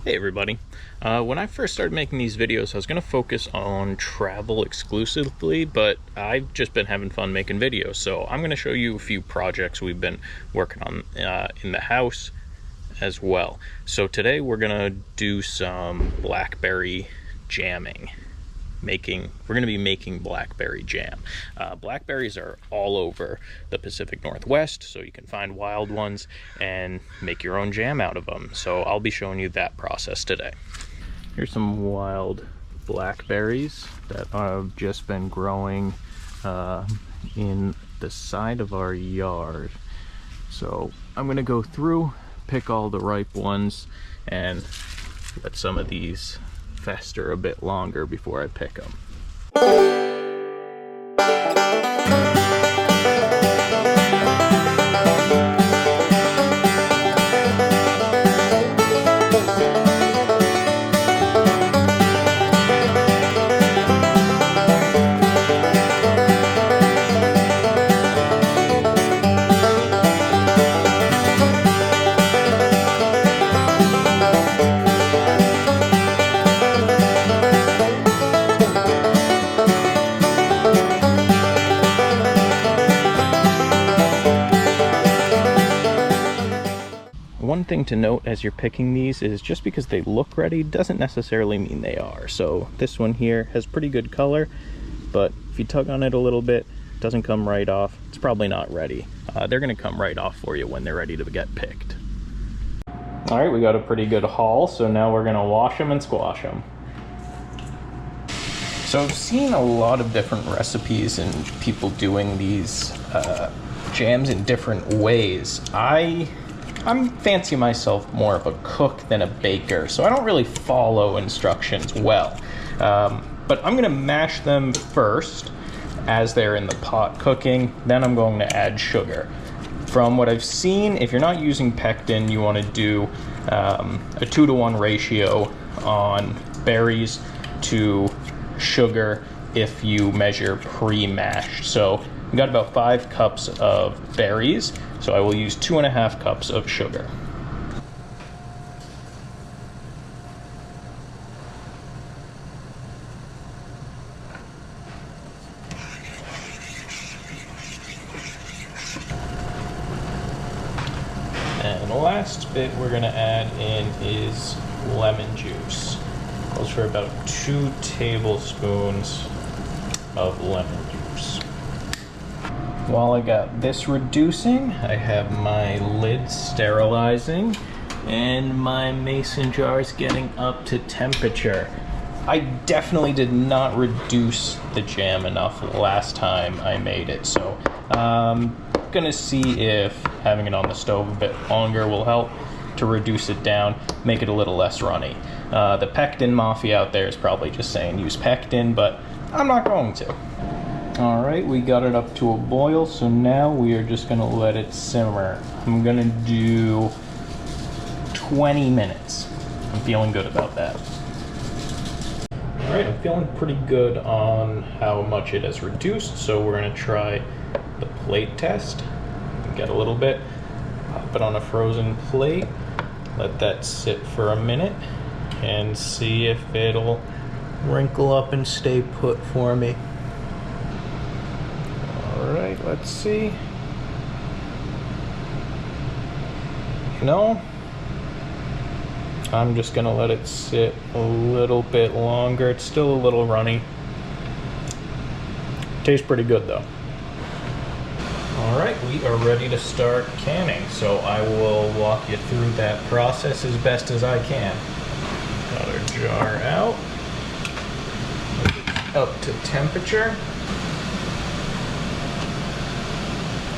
Hey everybody. When I first started making these videos, I was going to focus on travel exclusively, but I've just been having fun making videos, so I'm going to show you a few projects we've been working on in the house as well. So today we're going to do some blackberry jamming. We're going to be making blackberry jam. Blackberries are all over the Pacific Northwest, so you can find wild ones and make your own jam out of them. So I'll be showing you that process today. Here's some wild blackberries that have just been growing in the side of our yard. So I'm going to go through, pick all the ripe ones, and let some of these fester a bit longer before I pick them. One thing to note as you're picking these is just because they look ready doesn't necessarily mean they are. So this one here has pretty good color, but if you tug on it a little bit, it doesn't come right off, it's probably not ready. They're going to come right off for you when they're ready to get picked. All right, we got a pretty good haul, so now we're going to wash them and squash them. So I've seen a lot of different recipes and people doing these jams in different ways. I'm fancy myself more of a cook than a baker, so I don't really follow instructions well. But I'm gonna mash them first as they're in the pot cooking, then I'm going to add sugar. From what I've seen, if you're not using pectin, you wanna do a 2-to-1 ratio on berries to sugar if you measure pre-mashed. So we got about 5 cups of berries, so I will use 2.5 cups of sugar. And the last bit we're going to add in is lemon juice. Goes for about 2 tablespoons of lemon juice. While I got this reducing, I have my lid sterilizing and my mason jars getting up to temperature. I definitely did not reduce the jam enough last time I made it, so I'm gonna see if having it on the stove a bit longer will help to reduce it down, make it a little less runny. The pectin mafia out there is probably just saying use pectin, but I'm not going to. All right, we got it up to a boil, so now we are just gonna let it simmer. I'm gonna do 20 minutes. I'm feeling good about that. All right, I'm feeling pretty good on how much it has reduced, so we're gonna try the plate test. Get a little bit, pop it on a frozen plate, let that sit for a minute, and see if it'll wrinkle up and stay put for me. Alright, let's see. No, I'm just gonna let it sit a little bit longer. It's still a little runny. Tastes pretty good though. Alright, we are ready to start canning, so I will walk you through that process as best as I can. Got our jar out, up to temperature.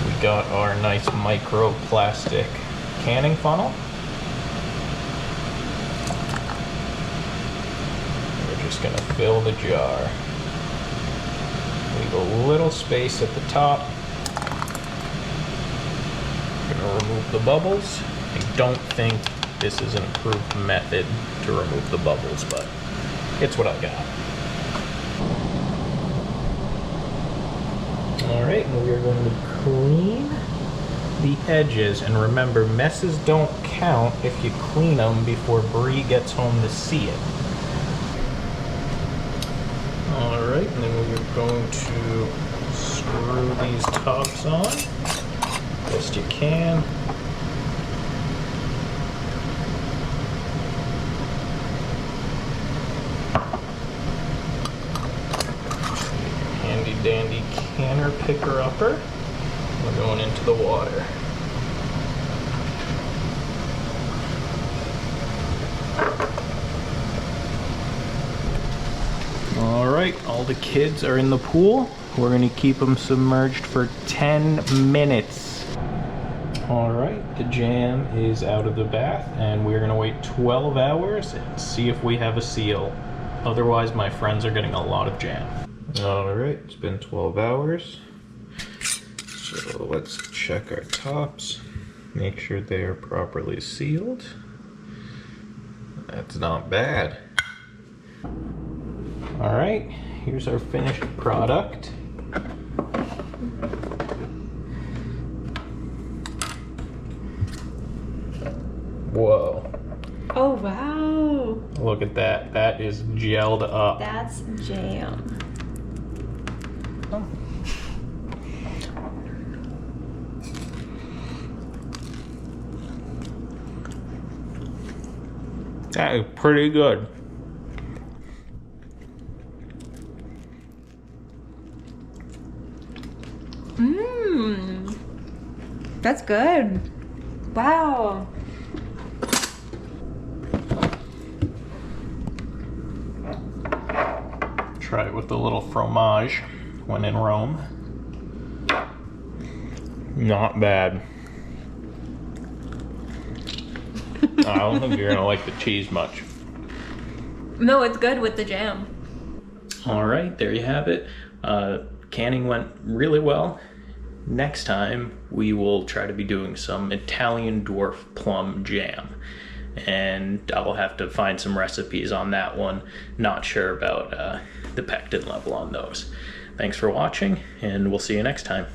We got our nice microplastic canning funnel. We're just going to fill the jar. Leave a little space at the top. I'm going to remove the bubbles. I don't think this is an improved method to remove the bubbles, but it's what I got. Alright, and we are going to clean the edges. And remember, messes don't count if you clean them before Bree gets home to see it. All right, and then we're going to screw these tops on best you can. Handy dandy canner picker upper. We're going into the water. All right, all the kids are in the pool. We're gonna keep them submerged for 10 minutes. All right, the jam is out of the bath and we're gonna wait 12 hours and see if we have a seal. Otherwise, my friends are getting a lot of jam. All right, it's been 12 hours. So let's check our tops, make sure they are properly sealed. That's not bad. All right, here's our finished product. Whoa. Oh, wow. Look at that. That is gelled up. That's jam. Oh. That is pretty good. Mmm. That's good. Wow. Try it with a little fromage when in Rome. Not bad. I don't think you're gonna like the cheese much. No, it's good with the jam. All right, there you have it. Canning went really well. Next time, we will try to be doing some Italian dwarf plum jam. And I'll have to find some recipes on that one. Not sure about the pectin level on those. Thanks for watching, and we'll see you next time.